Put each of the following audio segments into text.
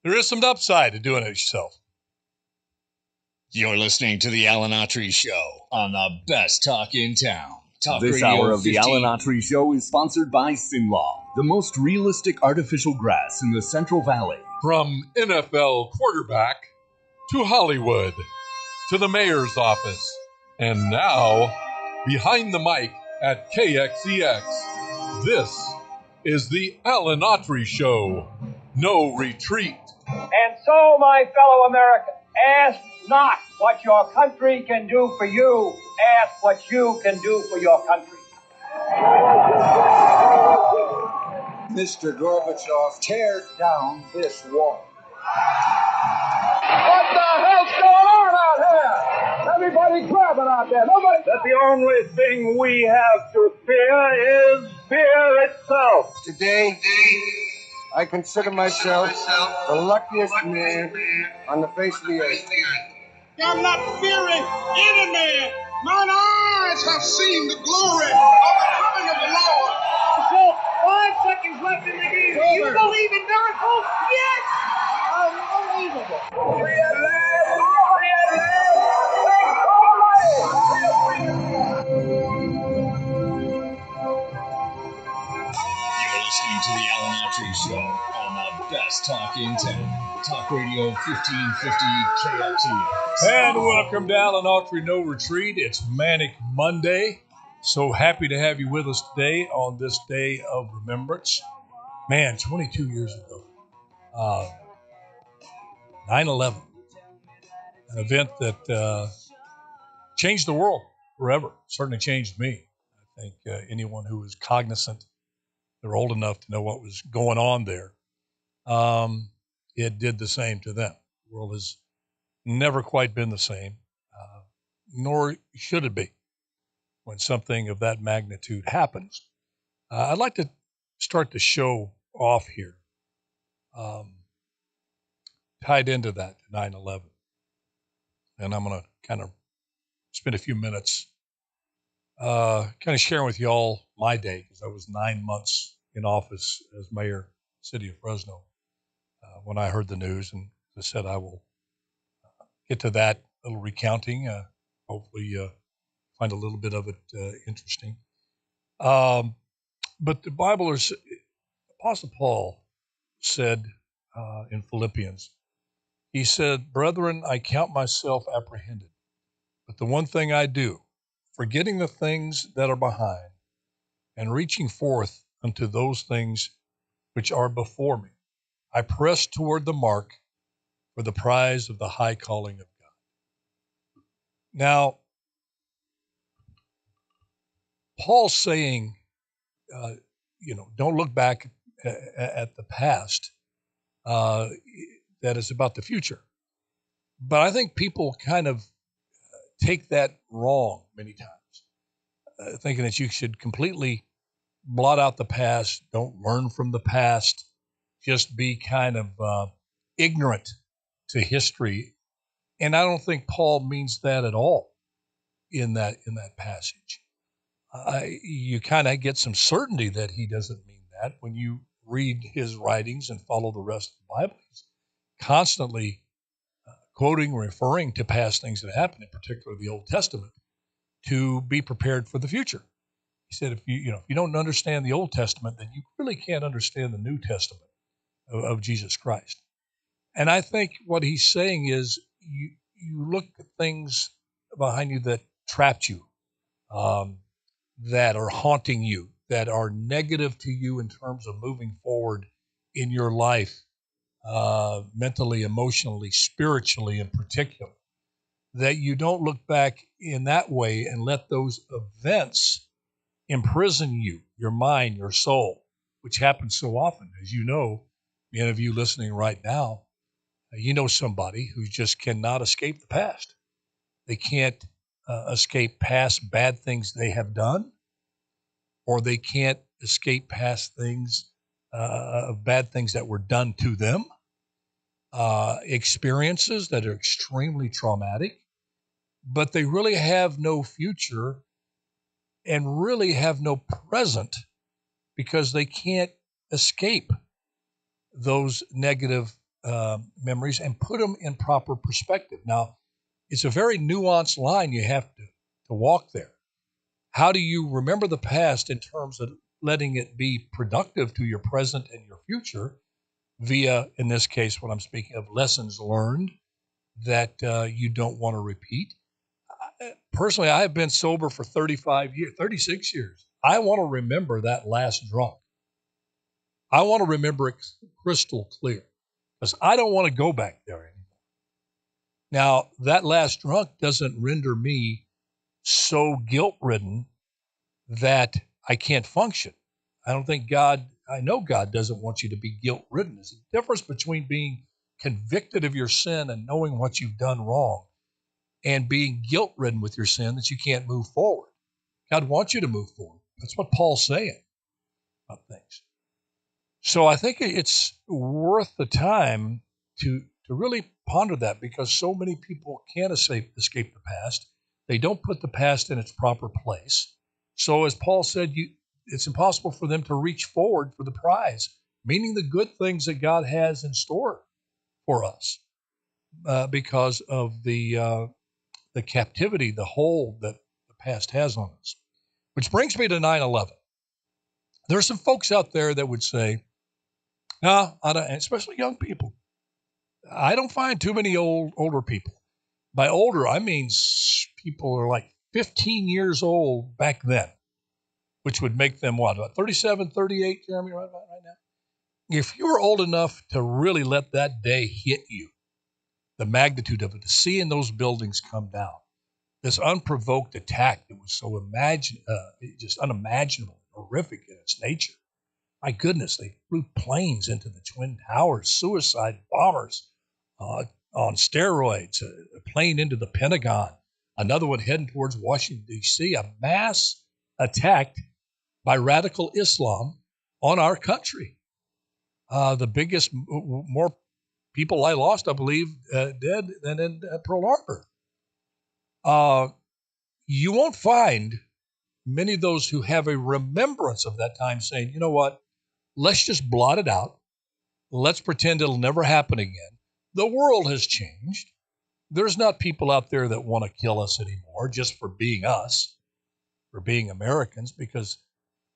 there is some upside to doing it yourself. You're listening to the Alan Autry Show on the best talk in town. Talk This Radio hour of 15. the Alan Autry Show is sponsored by Sinlaw, the most realistic artificial grass in the Central Valley. From NFL quarterback to Hollywood to the mayor's office, and now behind the mic at KXEX, this is the Alan Autry Show. No retreat. And so, my fellow Americans, ask not what your country can do for you. Ask what you can do for your country. Mr. Gorbachev, tear down this wall. What the hell's going on out here? Everybody clapping out there. Nobody. That the only thing we have to fear is fear itself. Today, I consider myself the luckiest man on the face of the earth. I'm not fearing any man. Mine eyes have seen the glory of the coming of the Lord. So, 5 seconds left in the game. Do you believe in miracles? Yes! Unbelievable. You're listening to the Alan Autry Show on the best talk in town. Talk Radio 1550 KXEX. And welcome to Alan Autry No Retreat. It's Manic Monday. So happy to have you with us today on this day of remembrance. Man, 22 years ago, 9/11, an event that changed the world forever. Certainly changed me. I think anyone who was cognizant, they're old enough to know what was going on there, it did the same to them. The world has never quite been the same, nor should it be when something of that magnitude happens. I'd like to start the show off here, tied into that, 9/11. And I'm going to kind of spend a few minutes kind of sharing with y'all my day, because I was 9 months in office as mayor of the city of Fresno when I heard the news. And as I said, I will get to that little recounting, hopefully find a little bit of it interesting. But the Bible, Apostle Paul said in Philippians, he said, "Brethren, I count myself apprehended, but the one thing I do, forgetting the things that are behind and reaching forth unto those things which are before me, I press toward the mark for the prize of the high calling of God." Now, Paul's saying, don't look back at the past. That is about the future. But I think people kind of take that wrong many times, thinking that you should completely blot out the past, don't learn from the past, just be kind of ignorant to history. And I don't think Paul means that at all in that passage. You kind of get some certainty that he doesn't mean that when you read his writings and follow the rest of the Bible. He's constantly quoting, referring to past things that happened, in particular the Old Testament, to be prepared for the future. He said, if you don't understand the Old Testament, then you really can't understand the New Testament of Jesus Christ. And I think what he's saying is you look at things behind you that trapped you, that are haunting you, that are negative to you in terms of moving forward in your life, mentally, emotionally, spiritually in particular, that you don't look back in that way and let those events imprison you, your mind, your soul, which happens so often. As you know, many of you listening right now, you know somebody who just cannot escape the past. They can't escape past bad things they have done, or they can't escape past things, bad things that were done to them, experiences that are extremely traumatic, but they really have no future and really have no present because they can't escape those negative memories and put them in proper perspective. Now, it's a very nuanced line you have to walk there. How do you remember the past in terms of letting it be productive to your present and your future via, in this case, what I'm speaking of, lessons learned that you don't want to repeat? Personally, I have been sober for 35 years, 36 years. I want to remember that last drunk. I want to remember it crystal clear because I don't want to go back there anymore. Now, that last drunk doesn't render me so guilt-ridden that I can't function. I don't think I know God doesn't want you to be guilt-ridden. There's a difference between being convicted of your sin and knowing what you've done wrong and being guilt-ridden with your sin that you can't move forward. God wants you to move forward. That's what Paul's saying about things. So I think it's worth the time to really ponder that because so many people can't escape the past. They don't put the past in its proper place. So as Paul said, it's impossible for them to reach forward for the prize, meaning the good things that God has in store for us because of the captivity, the hold that the past has on us. Which brings me to 9/11. There are some folks out there that would say, no, especially young people. I don't find too many older people. By older, I mean people are like 15 years old back then, which would make them what, about 37, 38, Jeremy, right now? If you were old enough to really let that day hit you, the magnitude of it, seeing those buildings come down, this unprovoked attack that was so just unimaginable, horrific in its nature. My goodness, they flew planes into the Twin Towers, suicide bombers on steroids, a plane into the Pentagon, another one heading towards Washington, D.C., a mass attack by radical Islam on our country. The biggest, more people I lost, I believe, dead than in Pearl Harbor. You won't find many of those who have a remembrance of that time saying, you know what, let's just blot it out. Let's pretend it'll never happen again. The world has changed. There's not people out there that want to kill us anymore just for being us, for being Americans, because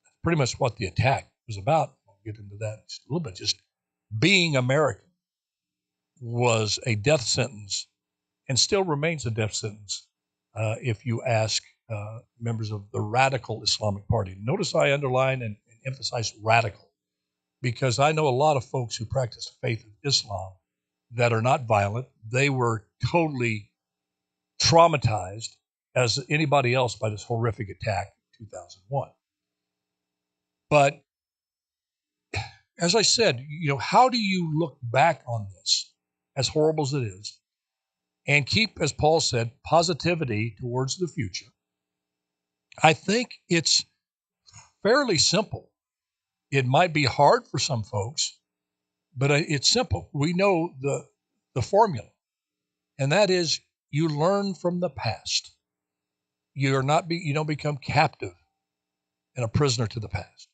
that's pretty much what the attack was about. I'll get into that just a little bit. Just being American was a death sentence and still remains a death sentence if you ask members of the radical Islamic Party. Notice I underline and emphasize radical, because I know a lot of folks who practice the faith of Islam that are not violent. They were totally traumatized as anybody else by this horrific attack in 2001. But as I said, how do you look back on this, as horrible as it is, and keep, as Paul said, positivity towards the future? I think it's fairly simple. It might be hard for some folks, but it's simple. We know the formula, and that is you learn from the past. You don't become captive and a prisoner to the past.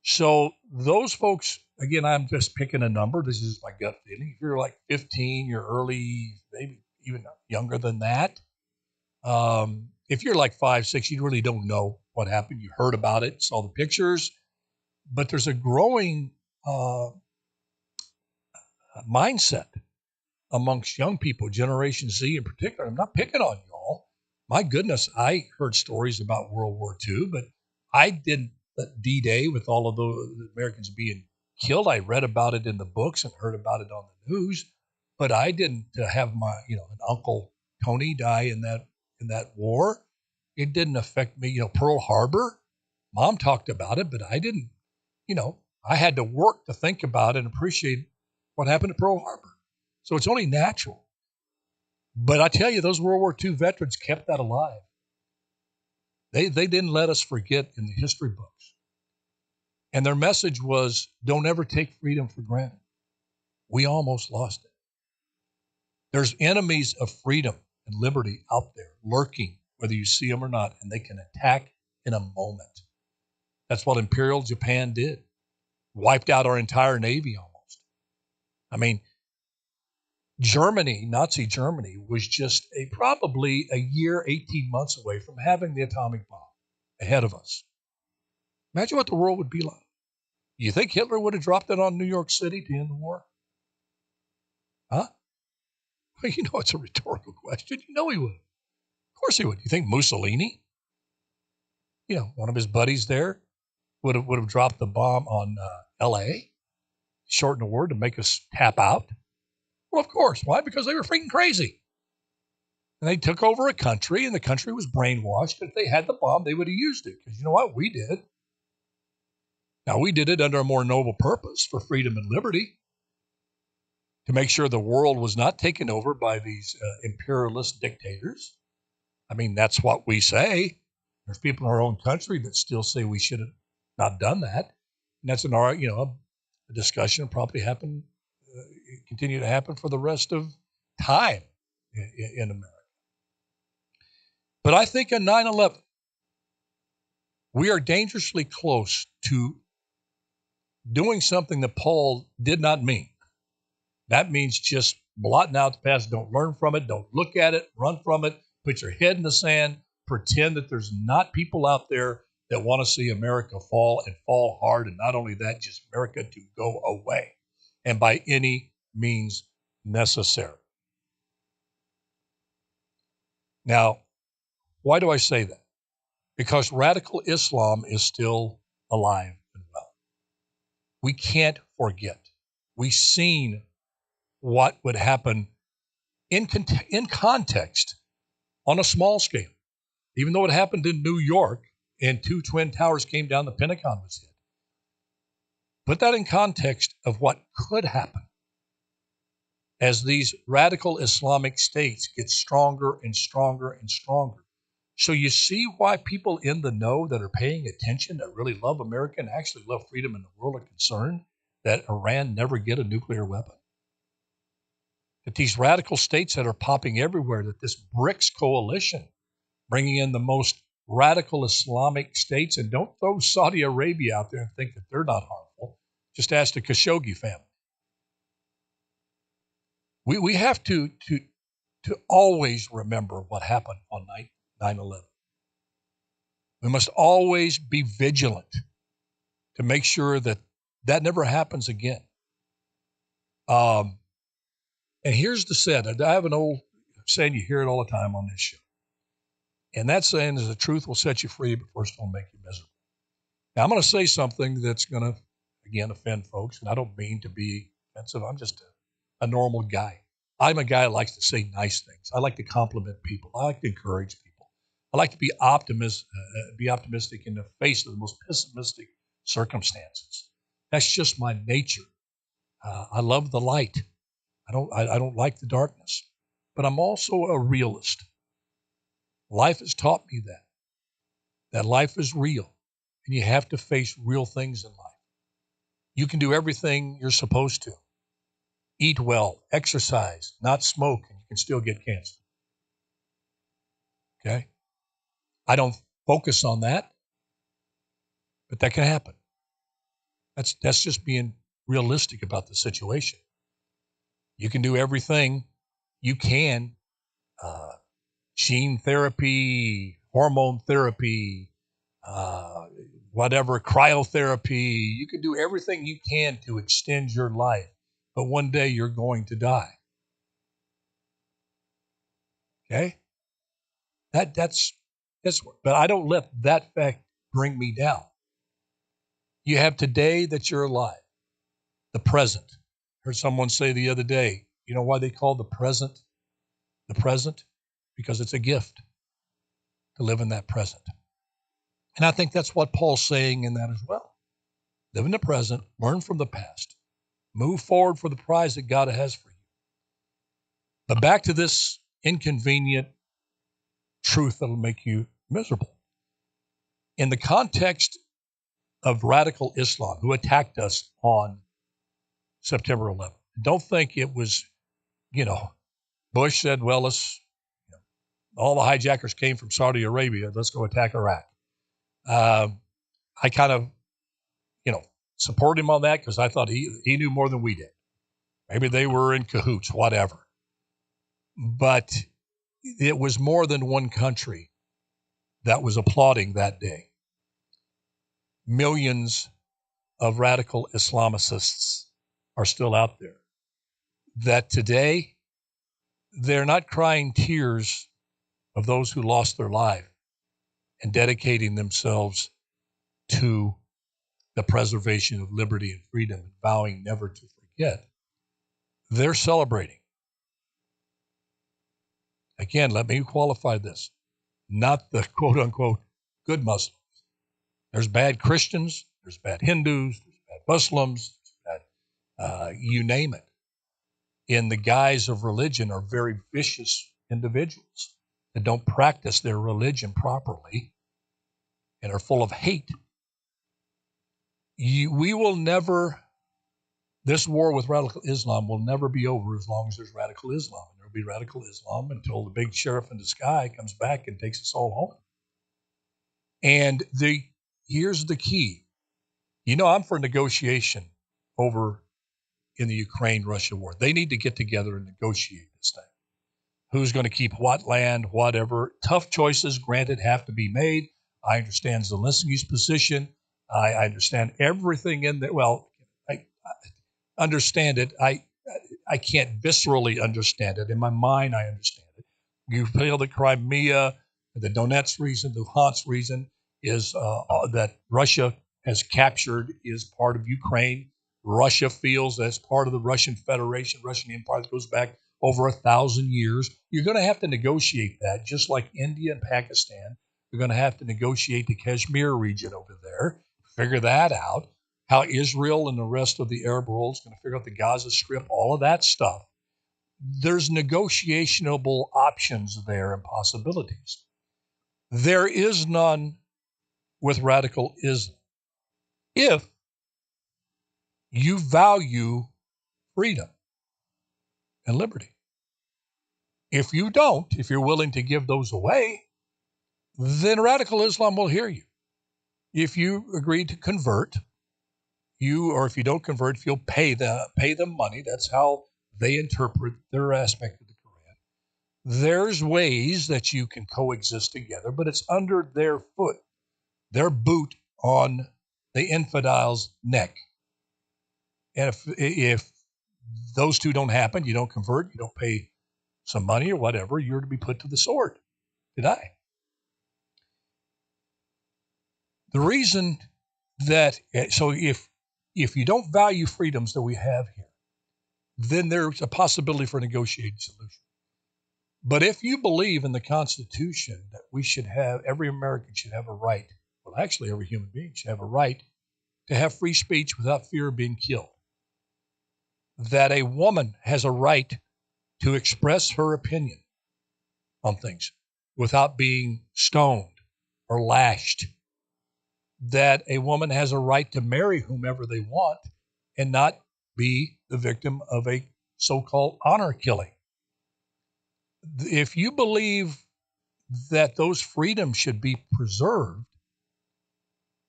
So those folks, again, I'm just picking a number. This is my gut feeling. If you're like 15, you're early, maybe even younger than that. If you're like 5, 6, you really don't know what happened. You heard about it, saw the pictures, but there's a growing mindset amongst young people, Generation Z in particular. I'm not picking on y'all. My goodness, I heard stories about World War II, but I didn't let D-Day with all of the Americans being killed. I read about it in the books and heard about it on the news, but I didn't have my, an Uncle Tony die in that war. It didn't affect me. Pearl Harbor, Mom talked about it, but I didn't, I had to work to think about it and appreciate what happened at Pearl Harbor. So it's only natural. But I tell you, those World War II veterans kept that alive. They didn't let us forget in the history books. And their message was, don't ever take freedom for granted. We almost lost it. There's enemies of freedom and liberty out there lurking, whether you see them or not, and they can attack in a moment. That's what Imperial Japan did. Wiped out our entire Navy almost. I mean, Germany, Nazi Germany, was just probably a year, 18 months away from having the atomic bomb ahead of us. Imagine what the world would be like. You think Hitler would have dropped it on New York City to end the war? Huh? Well, it's a rhetorical question. You know he would. Of course he would. You think Mussolini, one of his buddies there, would have dropped the bomb on L.A., shorten the war to make us tap out? Well, of course. Why? Because they were freaking crazy. And they took over a country, and the country was brainwashed. If they had the bomb, they would have used it. Because you know what? We did. Now, we did it under a more noble purpose for freedom and liberty, to make sure the world was not taken over by these imperialist dictators. I mean, that's what we say. There's people in our own country that still say we should have not done that. And that's a discussion probably continue to happen for the rest of time in America. But I think on 9/11, we are dangerously close to doing something that Paul did not mean. That means just blotting out the past. Don't learn from it. Don't look at it. Run from it. Put your head in the sand. Pretend that there's not people out there that want to see America fall and fall hard. And not only that, just America to go away. And by any means necessary. Now, why do I say that? Because radical Islam is still alive and well. We can't forget. We've seen what would happen in context on a small scale. Even though it happened in New York and 2 twin towers came down, the Pentagon was hit. Put that in context of what could happen as these radical Islamic states get stronger and stronger and stronger. So you see why people in the know that are paying attention, that really love America and actually love freedom in the world, are concerned that Iran never get a nuclear weapon. That these radical states that are popping everywhere, that this BRICS coalition, bringing in the most radical Islamic states, and don't throw Saudi Arabia out there and think that they're not harmful. Just ask the Khashoggi family. We have to always remember what happened on 9/11. We must always be vigilant to make sure that that never happens again. And here's the saying. I have an old saying, you hear it all the time on this show. And that saying is, the truth will set you free, but first it'll make you miserable. Now, I'm going to say something that's going to, again, offend folks, and I don't mean to be offensive. I'm just a normal guy. I'm a guy that likes to say nice things. I like to compliment people. I like to encourage people. I like to be optimistic in the face of the most pessimistic circumstances. That's just my nature. I love the light. I don't like the darkness. But I'm also a realist. Life has taught me that life is real, and you have to face real things in life. You can do everything you're supposed to. Eat well, exercise, not smoke, and you can still get cancer. Okay? I don't focus on that, but that can happen. That's just being realistic about the situation. You can do everything you can, gene therapy, hormone therapy, whatever, cryotherapy. You can do everything you can to extend your life, but one day you're going to die. Okay? That's but I don't let that fact bring me down. You have today that you're alive, the present. Heard someone say the other day, you know why they call the present? Because it's a gift to live in that present. And I think that's what Paul's saying in that as well. Live in the present, learn from the past, move forward for the prize that God has for you. But back to this inconvenient truth that'll make you miserable. In the context of radical Islam who attacked us on September 11th, don't think it was, Bush said, well, all the hijackers came from Saudi Arabia. Let's go attack Iraq. I kind of, support him on that because I thought he knew more than we did, Maybe they were in cahoots, whatever. But it was more than one country that was applauding that day. Millions of radical Islamists are still out there. That today, they're not crying tears of those who lost their life and dedicating themselves to the preservation of liberty and freedom and vowing never to forget. They're celebrating. Again, let me qualify this. Not the quote unquote good Muslims. There's bad Christians, there's bad Hindus, there's bad Muslims, there's bad, you name it. In the guise of religion are very vicious individuals that don't practice their religion properly and are full of hate. We will never, this war with radical Islam will never be over as long as there's radical Islam. And there'll be radical Islam until the big sheriff in the sky comes back and takes us all home. And here's the key. You know, I'm for negotiation over in the Ukraine-Russia war. They need to get together and negotiate this thing. Who's going to keep what land, whatever. Tough choices, granted, have to be made. I understand Zelensky's position. I understand everything in there. Well, I understand it. I can't viscerally understand it. In my mind, I understand it. You feel that Crimea, the Donetsk region, the Luhansk region is that Russia has captured is part of Ukraine. Russia feels that's part of the Russian Federation, Russian Empire that goes back over 1,000 years. You're going to have to negotiate that, just like India and Pakistan. You're going to have to negotiate the Kashmir region over there, figure that out, how Israel and the rest of the Arab world is going to figure out the Gaza Strip, all of that stuff. There's negotiationable options there and possibilities. There is none with radical Islam. If you value freedom and liberty. If you don't, if you're willing to give those away, then radical Islam will hear you. If you agree to convert, or if you don't convert, if you'll pay them money, that's how they interpret their aspect of the Quran. There's ways that you can coexist together, but it's under their foot, their boot on the infidel's neck. And if those two don't happen, you don't convert, you don't pay some money or whatever, you're to be put to the sword to die. The reason that, so if you don't value freedoms that we have here, then there's a possibility for a negotiated solution. But if you believe in the Constitution that we should have, every American should have a right, well, actually every human being should have a right to have free speech without fear of being killed, that a woman has a right to express her opinion on things without being stoned or lashed, that a woman has a right to marry whomever they want and not be the victim of a so-called honor killing. If you believe that those freedoms should be preserved,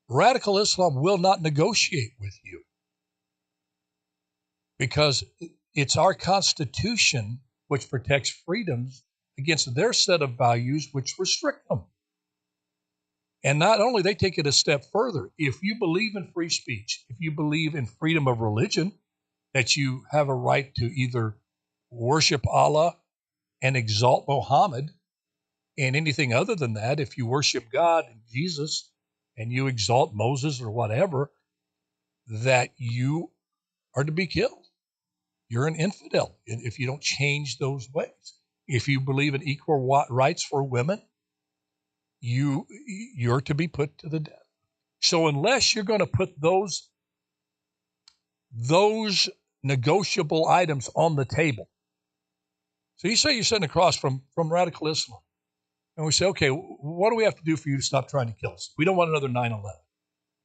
radical Islam will not negotiate with you, because it's our Constitution which protects freedoms against their set of values which restrict them. And not only, they take it a step further. If you believe in free speech, if you believe in freedom of religion, that you have a right to either worship Allah and exalt Muhammad, and anything other than that, if you worship God and Jesus and you exalt Moses or whatever, that you are to be killed. You're an infidel if you don't change those ways. If you believe in equal rights for women, you're to be put to the death. So unless you're going to put those negotiable items on the table. So you say you're sitting across from radical Islam, and we say, okay, what do we have to do for you to stop trying to kill us? We don't want another 9/11.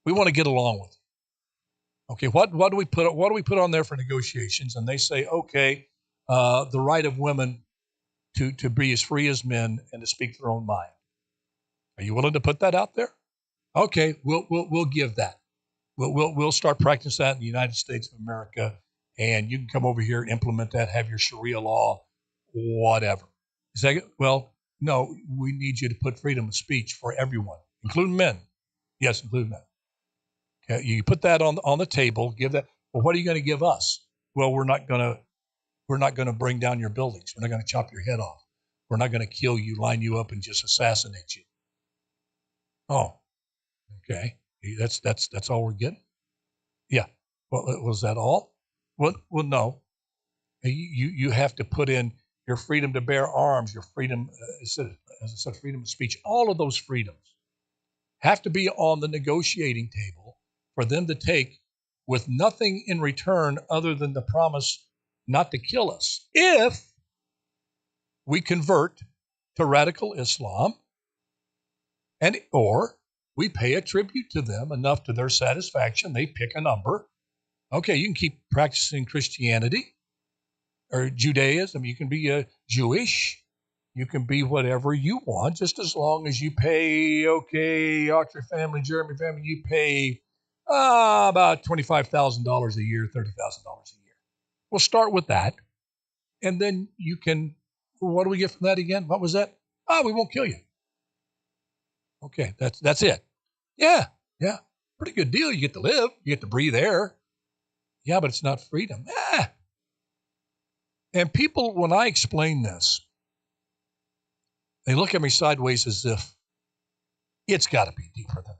We want to get along with you. Okay, what do we put on there for negotiations? And they say, okay, the right of women to be as free as men and to speak their own mind. Are you willing to put that out there? Okay, we'll give that. We'll start practicing that in the United States of America, and you can come over here and implement that, have your Sharia law, whatever. Well, no, we need you to put freedom of speech for everyone, including men. Yes, including men. Okay, you put that on the table, give that. Well, what are you going to give us? Well, we're not going to bring down your buildings. We're not going to chop your head off. We're not going to kill you, line you up, and just assassinate you. Oh, okay. That's all we're getting. Yeah. Well, was that all? Well, no. You have to put in your freedom to bear arms, your freedom, as I said, freedom of speech. All of those freedoms have to be on the negotiating table for them to take, with nothing in return other than the promise not to kill us if we convert to radical Islam, or we pay a tribute to them enough to their satisfaction. They pick a number. Okay, you can keep practicing Christianity or Judaism. You can be Jewish. You can be whatever you want, just as long as you pay, Autry family, Jeremy family, you pay about $25,000 a year, $30,000 a year. We'll start with that. And then you can, what do we get from that again? What was that? We won't kill you. Okay, that's it. Yeah. Pretty good deal. You get to live. You get to breathe air. Yeah, but it's not freedom. And people, when I explain this, they look at me sideways as if it's got to be deeper than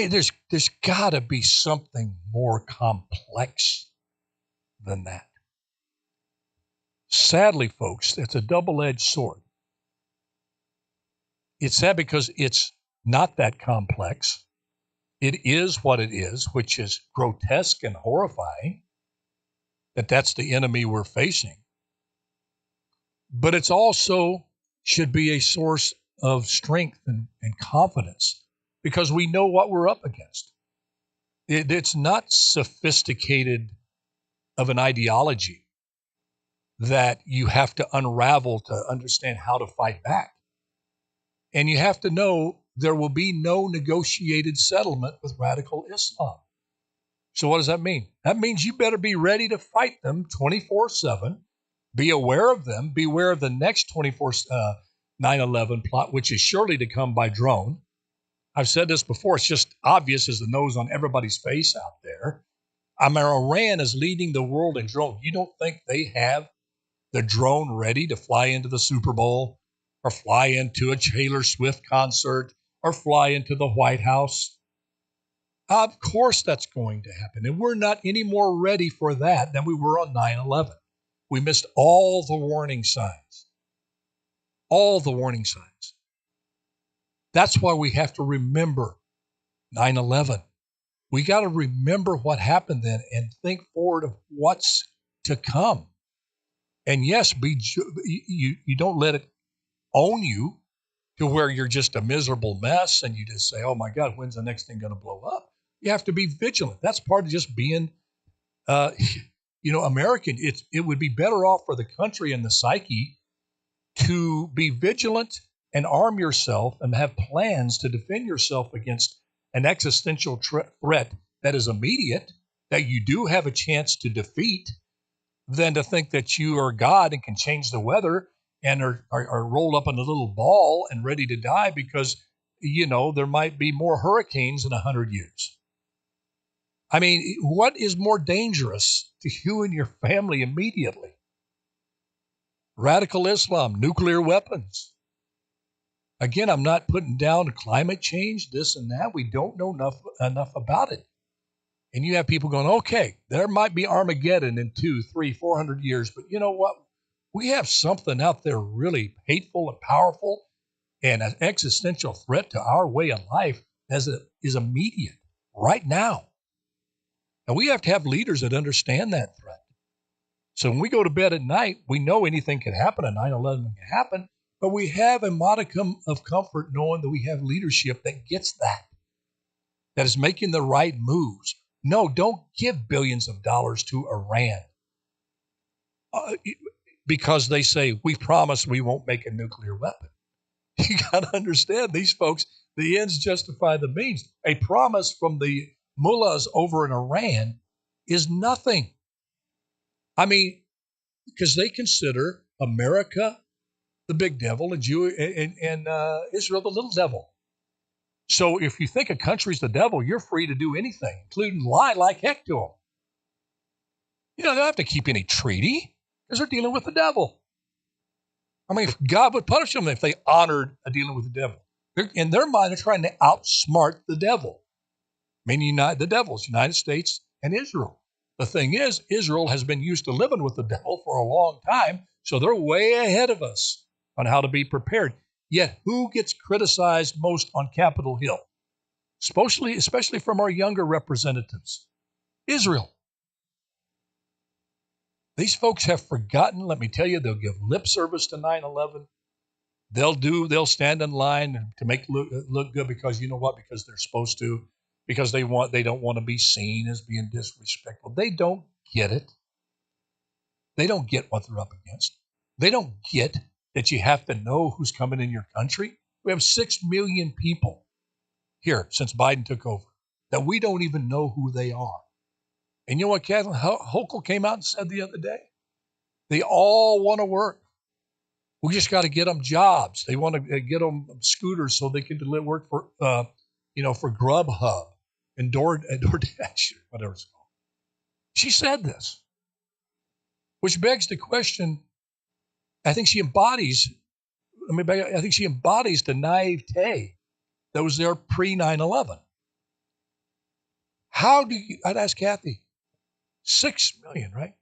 that. There's got to be something more complex than that. Sadly, folks, it's a double-edged sword. It's sad because it's not that complex. It is what it is, which is grotesque and horrifying, that's the enemy we're facing. But it's also should be a source of strength and confidence because we know what we're up against. It's not sophisticated of an ideology that you have to unravel to understand how to fight back. And you have to know there will be no negotiated settlement with radical Islam. So what does that mean? That means you better be ready to fight them 24/7. Be aware of them. Be aware of the next 9/11 plot, which is surely to come by drone. I've said this before. It's just obvious as the nose on everybody's face out there. Iran is leading the world in drone. You don't think they have the drone ready to fly into the Super Bowl or fly into a Taylor Swift concert or fly into the White House? Of course that's going to happen. And we're not any more ready for that than we were on 9/11. We missed all the warning signs. All the warning signs. That's why we have to remember 9/11. We got to remember what happened then and think forward of what's to come. And yes, you don't let it own you to where you're just a miserable mess and you just say, oh my God, when's the next thing going to blow up? You have to be vigilant. That's part of just being, American. It would be better off for the country and the psyche to be vigilant and arm yourself and have plans to defend yourself against an existential threat that is immediate, that you do have a chance to defeat, than to think that you are God and can change the weather and are rolled up in a little ball and ready to die because, there might be more hurricanes in 100 years. I mean, what is more dangerous to you and your family immediately? Radical Islam, nuclear weapons. Again, I'm not putting down climate change, this and that. We don't know enough about it. And you have people going, okay, there might be Armageddon in 200, 300, 400 years, but you know what? We have something out there really hateful and powerful and an existential threat to our way of life is immediate right now. And we have to have leaders that understand that threat. So when we go to bed at night, we know anything can happen. And 9/11 can happen, but we have a modicum of comfort knowing that we have leadership that gets that is making the right moves. No, don't give billions of dollars to Iran because they say, we promise we won't make a nuclear weapon. You got to understand these folks, the ends justify the means. A promise from the mullahs over in Iran is nothing. I mean, because they consider America the big devil and Israel the little devil. So if you think a country's the devil, you're free to do anything, including lie like heck to them. They don't have to keep any treaty because they're dealing with the devil. I mean, if God would punish them if they honored a dealing with the devil. In their mind, they're trying to outsmart the devil, meaning the devils, United States and Israel. The thing is, Israel has been used to living with the devil for a long time, so they're way ahead of us on how to be prepared. Yet, who gets criticized most on Capitol Hill? Especially from our younger representatives? Israel. These folks have forgotten, let me tell you, they'll give lip service to 9/11. They'll stand in line to make it look good because you know what? Because they're supposed to, because they don't want to be seen as being disrespectful. They don't get it. They don't get what they're up against. They don't get that you have to know who's coming in your country. We have 6 million people here since Biden took over that we don't even know who they are. And you know what Kathleen Hochul came out and said the other day? They all want to work. We just got to get them jobs. They want to get them scooters so they can work for, for Grubhub and DoorDash, whatever it's called. She said this, which begs the question. I think she embodies the naivete that was there pre 9/11. I'd ask Kathy, 6 million, right?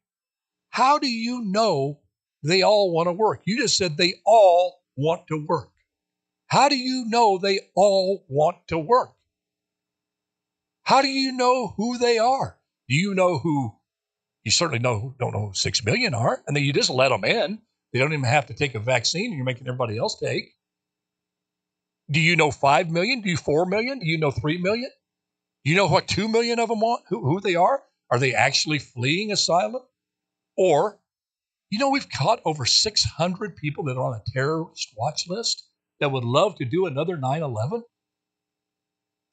How do you know they all want to work? You just said they all want to work. How do you know they all want to work? How do you know who they are? Do you know who? You certainly don't know who 6 million are, and then you just let them in. They don't even have to take a vaccine, and you're making everybody else take. Do you know 5 million? Do you 4 million? Do you know 3 million? Do you know what 2 million of them want? Who they are? Are they actually fleeing asylum? Or, we've caught over 600 people that are on a terrorist watch list that would love to do another 9/11.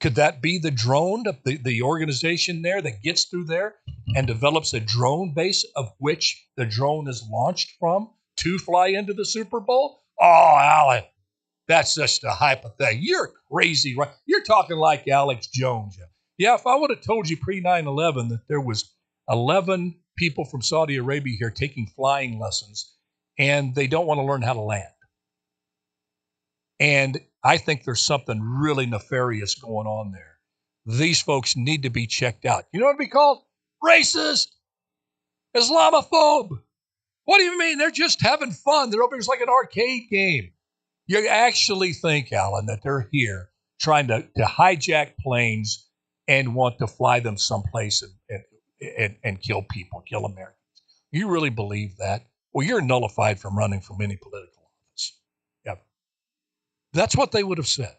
Could that be the drone, the organization there that gets through there and develops a drone base of which the drone is launched from to fly into the Super Bowl? Oh, Alan, that's just a hypothetical. You're crazy, right? You're talking like Alex Jones. Yeah, if I would have told you pre 9/11 that there was 11 people from Saudi Arabia here taking flying lessons and they don't want to learn how to land. And I think there's something really nefarious going on there. These folks need to be checked out. You know what it'd be called? Racist, Islamophobe. What do you mean? They're just having fun. They're over here, it's like an arcade game. You actually think, Alan, that they're here trying to hijack planes and want to fly them someplace and kill people, kill Americans. You really believe that? Well, you're nullified from running for any political office. Yeah. That's what they would have said.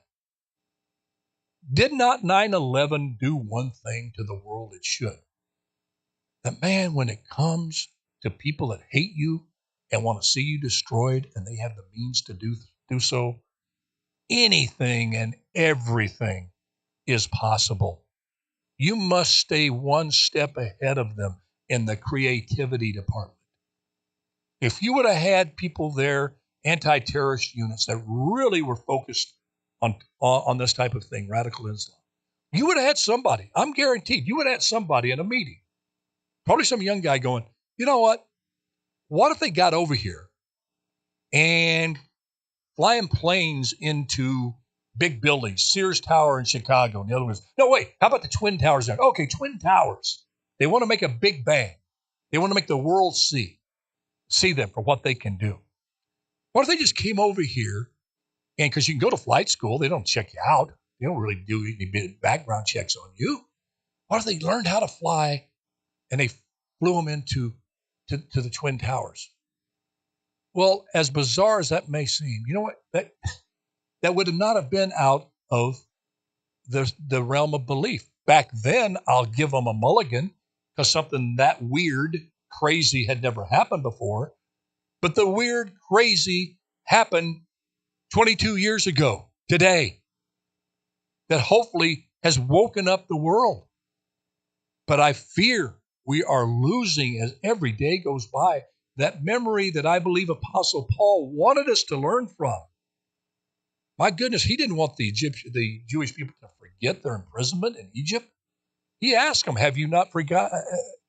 Did not 9/11 do one thing to the world it should? That, man, when it comes to people that hate you and want to see you destroyed and they have the means to do so, anything and everything is possible. You must stay one step ahead of them in the creativity department. If you would have had people there, anti-terrorist units that really were focused on this type of thing, radical Islam, you would have had somebody, I'm guaranteed, you would have had somebody in a meeting, probably some young guy going, you know what? What if they got over here and flying planes into big buildings, Sears Tower in Chicago, and the other ones. No, wait, how about the Twin Towers there? Okay, Twin Towers. They want to make a big bang. They want to make the world see them for what they can do. What if they just came over here and because you can go to flight school, they don't check you out. They don't really do any background checks on you. What if they learned how to fly and they flew them into the Twin Towers? Well, as bizarre as that may seem, you know what? That would not have been out of the realm of belief. Back then, I'll give them a mulligan because something that weird, crazy had never happened before. But the weird, crazy happened 22 years ago today that hopefully has woken up the world. But I fear we are losing as every day goes by that memory that I believe Apostle Paul wanted us to learn from. My goodness, he didn't want the Jewish people to forget their imprisonment in Egypt. He asked them, have you not forgotten?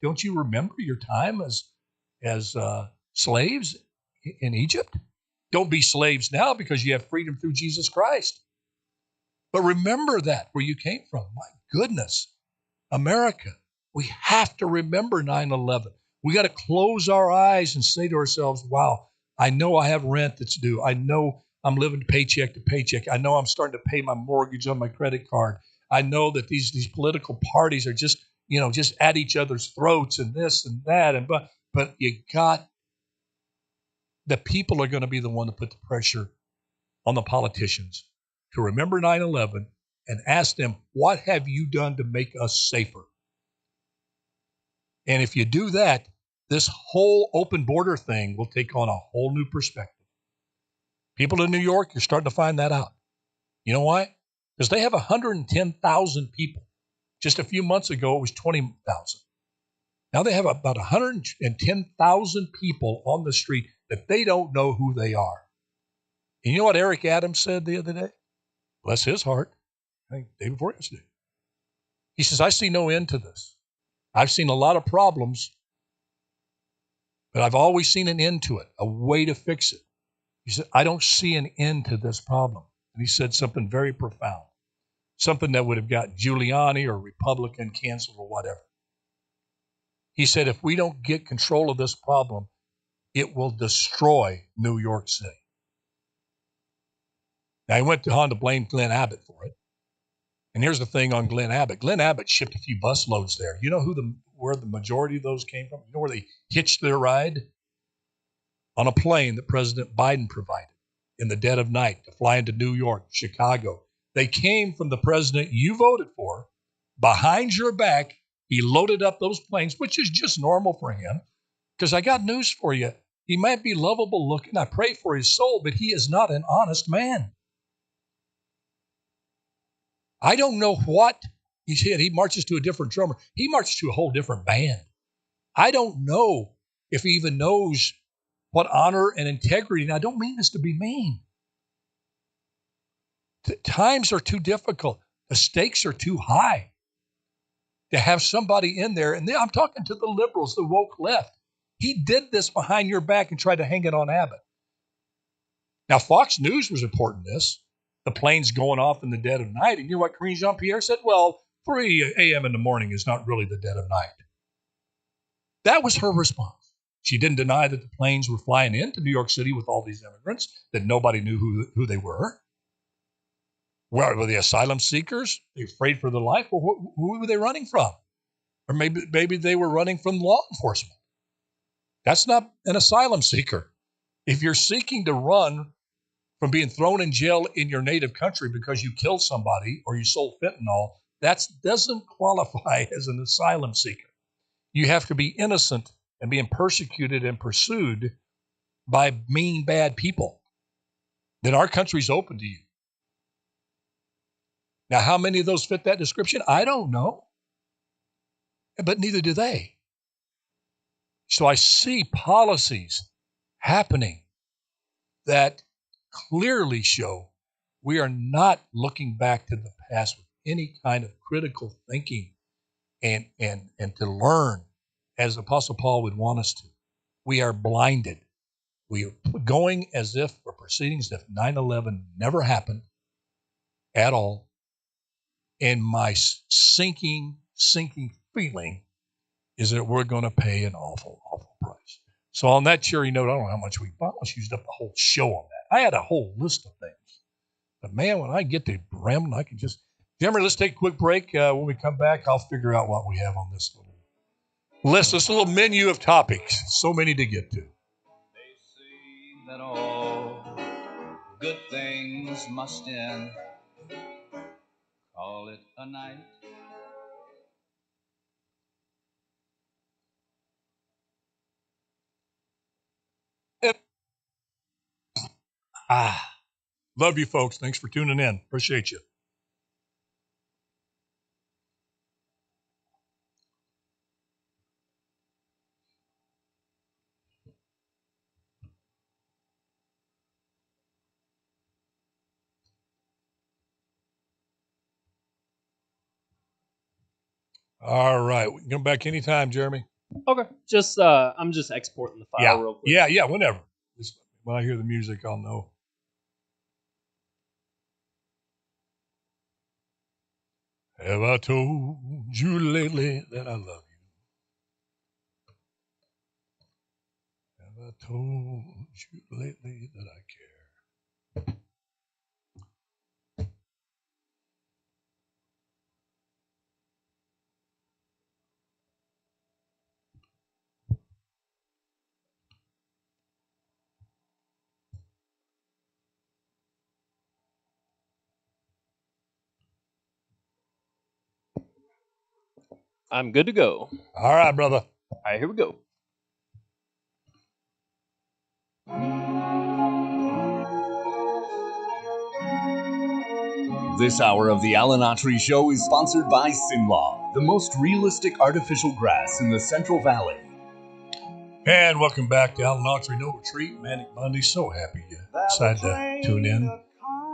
Don't you remember your time as slaves in Egypt? Don't be slaves now because you have freedom through Jesus Christ. But remember that where you came from. My goodness, America, we have to remember 9/11. We got to close our eyes and say to ourselves, wow, I know I have rent that's due. I know I'm living paycheck to paycheck. I know I'm starting to pay my mortgage on my credit card. I know that these political parties are just at each other's throats and this and that. But the people are going to be the one to put the pressure on the politicians to remember 9/11 and ask them, what have you done to make us safer? And if you do that, this whole open border thing will take on a whole new perspective. People in New York, you're starting to find that out. You know why? Because they have 110,000 people. Just a few months ago, it was 20,000. Now they have about 110,000 people on the street that they don't know who they are. And you know what Eric Adams said the other day? Bless his heart. I think day before yesterday. He says, I see no end to this. I've seen a lot of problems, but I've always seen an end to it, a way to fix it. He said, I don't see an end to this problem. And he said something very profound, something that would have got Giuliani or Republican canceled or whatever. He said, if we don't get control of this problem, it will destroy New York City. Now, he went on to blame Glenn Abbott for it. And here's the thing on Glenn Abbott. Glenn Abbott shipped a few bus loads there. You know where the majority of those came from? You know where they hitched their ride? On a plane that President Biden provided in the dead of night to fly into New York, Chicago. They came from the president you voted for. Behind your back, he loaded up those planes, which is just normal for him. Because I got news for you. He might be lovable looking. I pray for his soul, but he is not an honest man. I don't know what he said. He marches to a different drummer. He marches to a whole different band. I don't know if he even knows what honor and integrity, and I don't mean this to be mean. The times are too difficult. The stakes are too high to have somebody in there. And I'm talking to the liberals, the woke left. He did this behind your back and tried to hang it on Abbott. Now, Fox News was reporting this. The planes going off in the dead of night. And you know what Karine Jean-Pierre said? Well, 3 a.m. in the morning is not really the dead of night. That was her response. She didn't deny that the planes were flying into New York City with all these immigrants, that nobody knew who they were. Were they asylum seekers? They were afraid for their life? Well, who were they running from? Or maybe they were running from law enforcement. That's not an asylum seeker. If you're seeking to run from being thrown in jail in your native country because you killed somebody or you sold fentanyl, that doesn't qualify as an asylum seeker. You have to be innocent and being persecuted and pursued by mean, bad people. Then our country's open to you. Now, how many of those fit that description? I don't know. But neither do they. So I see policies happening that clearly show we are not looking back to the past with any kind of critical thinking and to learn as Apostle Paul would want us to. We are blinded. We are going as if we're proceeding as if 9/11 never happened at all. And my sinking feeling is that we're going to pay an awful, awful price. So on that cheery note, I don't know how much we almost used up the whole show on that. I had a whole list of things. But man, when I get to rambling, I can just... Jimmy, let's take a quick break. When we come back, I'll figure out what we have on this little list, this little menu of topics. So many to get to. They say that all good things must end. Call it a night. Love you folks. Thanks for tuning in. Appreciate you. All right. We can come back anytime, Jeremy. Okay. Just I'm just exporting the file real quick. Yeah, whenever. Just when I hear the music, I'll know. Have I told you lately that I love you? Have I told you lately that I care? I'm good to go. All right, brother. All right, here we go. This hour of the Alan Autry Show is sponsored by Sinlaw, the most realistic artificial grass in the Central Valley. And welcome back to Alan Autry No Retreat, Manic Monday. So happy you decided to tune in.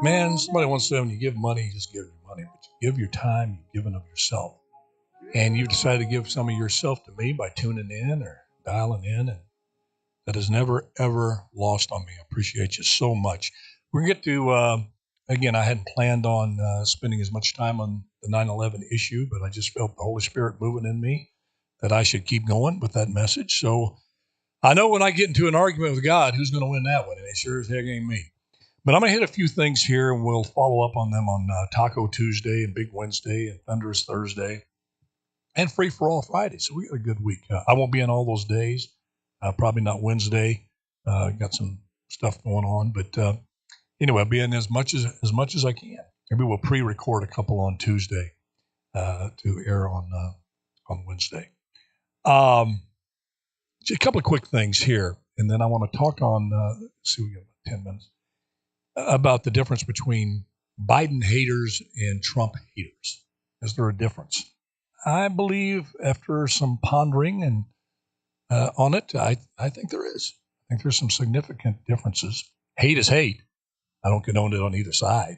Man, somebody once said when you give money, you just give your money. But you give your time, you've given of yourself. And you've decided to give some of yourself to me by tuning in or dialing in. And that has never, ever lost on me. I appreciate you so much. We're going to get to, again, I hadn't planned on spending as much time on the 9/11 issue, but I just felt the Holy Spirit moving in me that I should keep going with that message. So I know when I get into an argument with God, who's going to win that one? And it sure as heck ain't me. But I'm going to hit a few things here, and we'll follow up on them on Taco Tuesday and Big Wednesday and Thunderous Thursday and Free for All Friday. So we got a good week. I won't be in all those days. Probably not Wednesday. Got some stuff going on, but anyway, I'll be in as much as I can. Maybe we'll pre-record a couple on Tuesday to air on Wednesday. Just a couple of quick things here, and then I want to talk on. See, we got about 10 minutes about the difference between Biden haters and Trump haters. Is there a difference? I believe after some pondering and on it, I think there is. I think there's some significant differences. Hate is hate. I don't condone it on either side,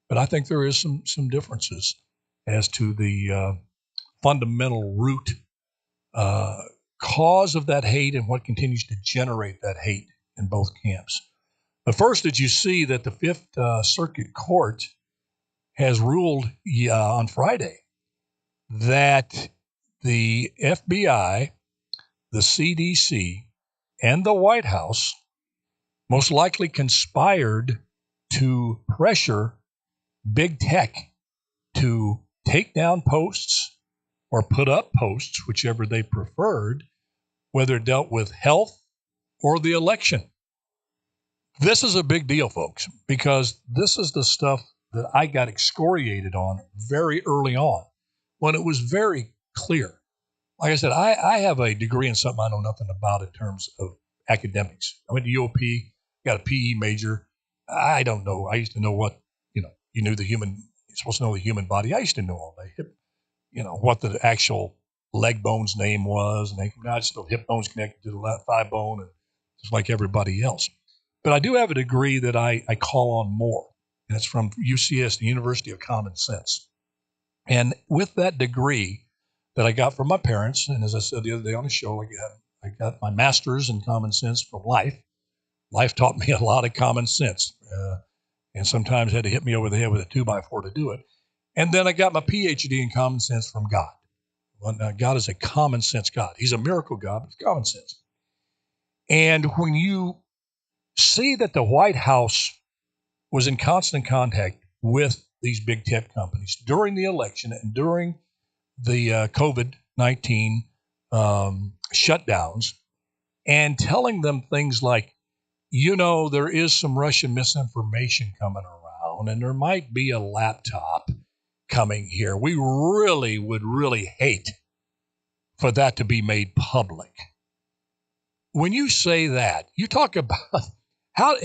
but I think there is some differences as to the fundamental root cause of that hate and what continues to generate that hate in both camps. But first, did you see that the Fifth Circuit Court has ruled on Friday that the FBI, the CDC, and the White House most likely conspired to pressure big tech to take down posts or put up posts, whichever they preferred, whether it dealt with health or the election. This is a big deal, folks, because this is the stuff that I got excoriated on very early on when it was very clear. Like I said, I have a degree in something I know nothing about in terms of academics. I went to UOP, got a PE major. I don't know. I used to know what, you knew you're supposed to know the human body. I used to know all that, what the actual leg bone's name was. And I just know hip bone's connected to the left thigh bone, and just like everybody else. But I do have a degree that I call on more, and it's from UCS, the University of Common Sense. And with that degree that I got from my parents, and as I said the other day on the show, I got my master's in common sense from life. Life taught me a lot of common sense, and sometimes had to hit me over the head with a 2x4 to do it. And then I got my PhD in common sense from God. Well, now, God is a common sense God. He's a miracle God, but it's common sense. And when you see that the White House was in constant contact with these big tech companies during the election and during the COVID-19 shutdowns, and telling them things like, there is some Russian misinformation coming around, and there might be a laptop coming here. We would really hate for that to be made public. When you say that, you talk about how,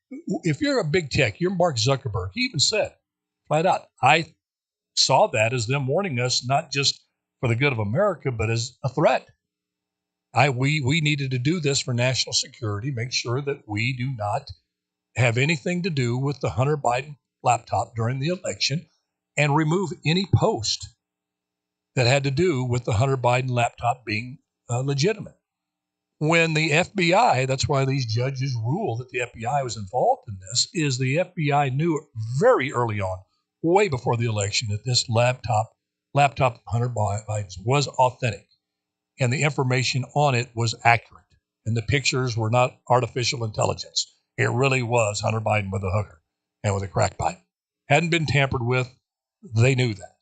if you're a big tech, you're Mark Zuckerberg. He even said flat out, I saw that as them warning us, not just for the good of America, but as a threat. We needed to do this for national security, make sure that we do not have anything to do with the Hunter Biden laptop during the election, and remove any post that had to do with the Hunter Biden laptop being legitimate. When the FBI, that's why these judges ruled that the FBI was involved in this, is the FBI knew very early on, way before the election, that this laptop of Hunter Biden's was authentic and the information on it was accurate. And the pictures were not artificial intelligence. It really was Hunter Biden with a hooker and with a crack pipe. Hadn't been tampered with. They knew that.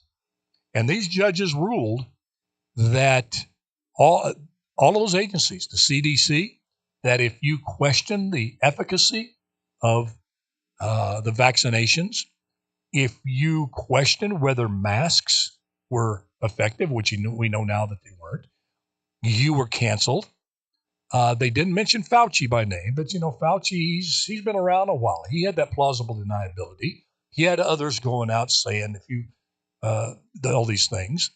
And these judges ruled that all of those agencies, the CDC, that if you question the efficacy of the vaccinations, if you question whether masks were effective, which we know now that they weren't, you were canceled. They didn't mention Fauci by name, but Fauci, he's been around a while. He had that plausible deniability. He had others going out saying all these things,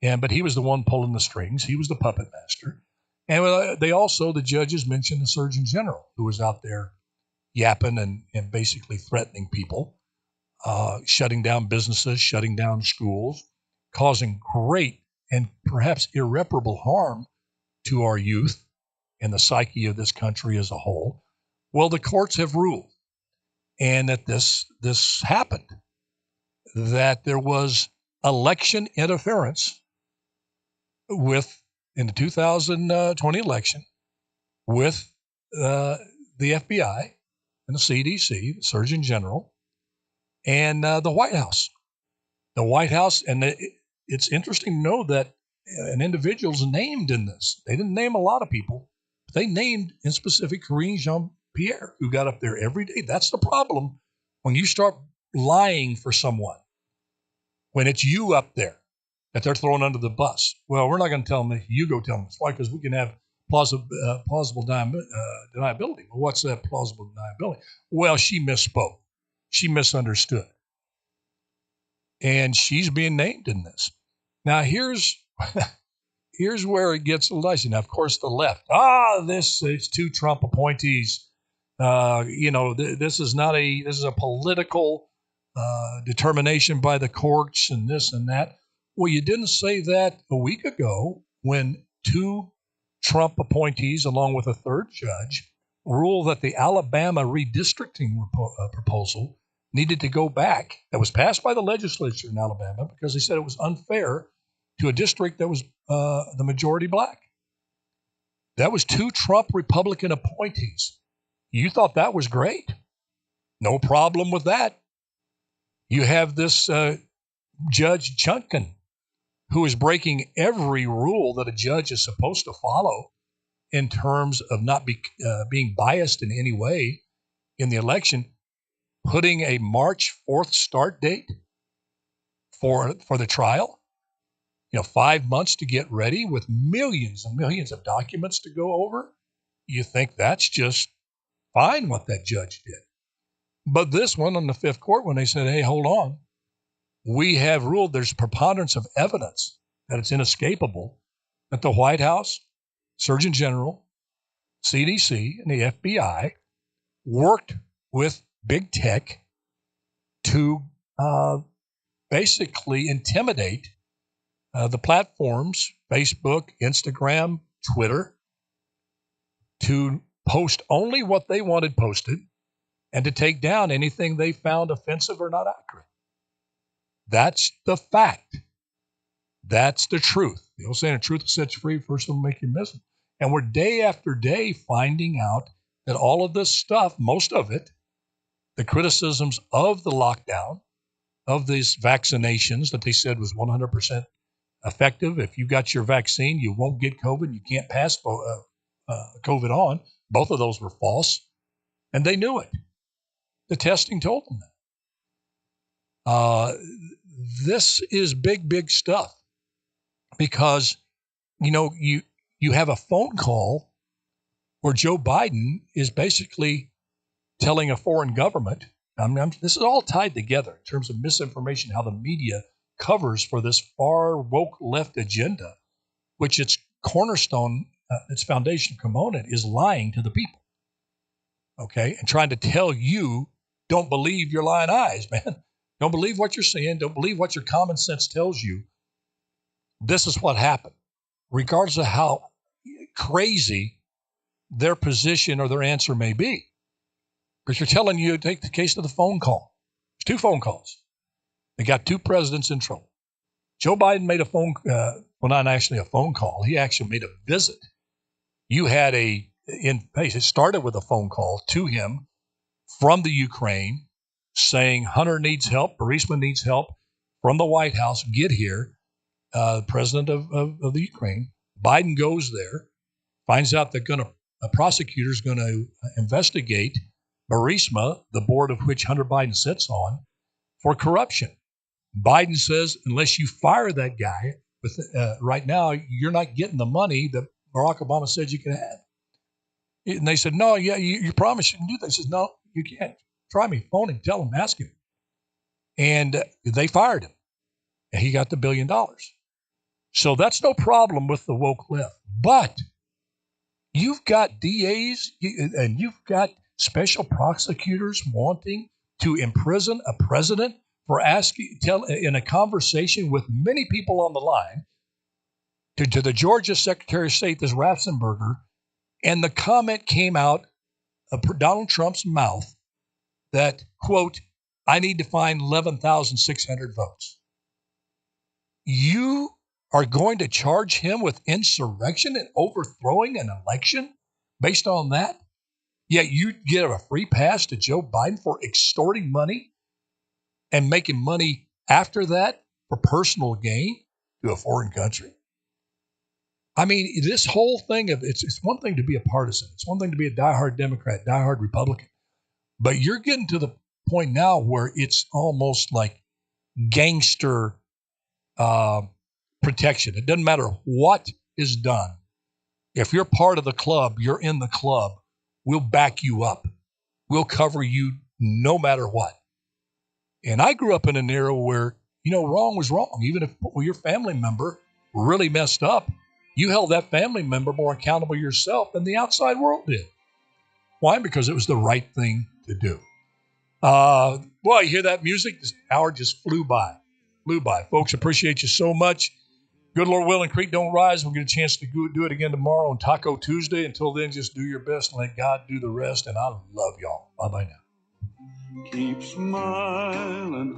but he was the one pulling the strings. He was the puppet master. And the judges mentioned the Surgeon General, who was out there yapping and basically threatening people, shutting down businesses, shutting down schools, causing great and perhaps irreparable harm to our youth and the psyche of this country as a whole. Well, the courts have ruled, and that this happened, that there was election interference in the 2020 election with the FBI and the CDC, the Surgeon General, and the White House. The White House, and it's interesting to know that an individual's named in this. They didn't name a lot of people, but they named in specific Karine Jean-Pierre, who got up there every day. That's the problem when you start lying for someone, when it's you up there that they're throwing under the bus. Well, we're not going to tell them that. You go tell them. Why? Because we can have plausible deniability. Well, what's that plausible deniability? Well, she misspoke. She misunderstood. And she's being named in this. Now, here's where it gets a little dicey. Now, of course, the left. This is two Trump appointees. This is a political determination by the courts and this and that. Well, you didn't say that a week ago when two Trump appointees, along with a third judge, ruled that the Alabama redistricting proposal needed to go back. That was passed by the legislature in Alabama because they said it was unfair to a district that was the majority black. That was two Trump Republican appointees. You thought that was great. No problem with that. You have this Judge Chutkan, who is breaking every rule that a judge is supposed to follow in terms of not being biased in any way in the election, putting a March 4th start date for the trial. 5 months to get ready with millions and millions of documents to go over. You think that's just fine what that judge did. But this one on the Fifth Court, when they said, hey, hold on, we have ruled there's preponderance of evidence that it's inescapable that the White House, Surgeon General, CDC, and the FBI worked with big tech to basically intimidate the platforms, Facebook, Instagram, Twitter, to post only what they wanted posted and to take down anything they found offensive or not accurate. That's the fact. That's the truth. The old saying, the truth will set you free, first it will make you miserable. And we're day after day finding out that all of this stuff, most of it, the criticisms of the lockdown, of these vaccinations that they said was 100% effective. If you got your vaccine, you won't get COVID. You can't pass COVID on. Both of those were false. And they knew it. The testing told them that. This is big, big stuff because, you have a phone call where Joe Biden is basically telling a foreign government, this is all tied together in terms of misinformation, how the media covers for this far woke left agenda, which its cornerstone, its foundation component is lying to the people. Okay. And trying to tell you, don't believe your lying eyes, man. Don't believe what you're seeing. Don't believe what your common sense tells you. this is what happened, regardless of how crazy their position or their answer may be. Because you're telling you, take the case of the phone call. There's 2 phone calls. They got 2 presidents in trouble. Joe Biden made a phone, well, not actually a phone call. He actually made a visit. You had it started with a phone call to him from the Ukraine saying Hunter needs help, Burisma needs help from the White House. Get here, the president of the Ukraine. Biden goes there, finds out a prosecutor's going to investigate Burisma, the board of which Hunter Biden sits on, for corruption. Biden says, unless you fire that guy right now, you're not getting the money that Barack Obama said you can have. And they said, no, yeah, you promise you can do that. He says, no, you can't. Try me, phone him, tell him, ask him. And they fired him. And he got the $1 billion. So that's no problem with the woke left. But you've got DAs and you've got special prosecutors wanting to imprison a president for in a conversation with many people on the line to the Georgia Secretary of State, this Ratzenberger, and the comment came out of Donald Trump's mouth that, quote, I need to find 11,600 votes. You are going to charge him with insurrection and overthrowing an election based on that? Yet you give a free pass to Joe Biden for extorting money and making money after that for personal gain to a foreign country? I mean, this whole thing of it's one thing to be a partisan. It's one thing to be a diehard Democrat, diehard Republican. But you're getting to the point now where it's almost like gangster protection. It doesn't matter what is done. If you're part of the club, you're in the club, we'll back you up. We'll cover you no matter what. And I grew up in an era where, wrong was wrong. Even if your family member really messed up, you held that family member more accountable yourself than the outside world did. Why? Because it was the right thing to do. Boy, you hear that music? This hour just flew by. Folks, appreciate you so much. Good Lord willing, creek don't rise. We'll get a chance to do it again tomorrow on Taco Tuesday. Until then, just do your best and let God do the rest. And I love y'all. Bye-bye now. Keep smiling.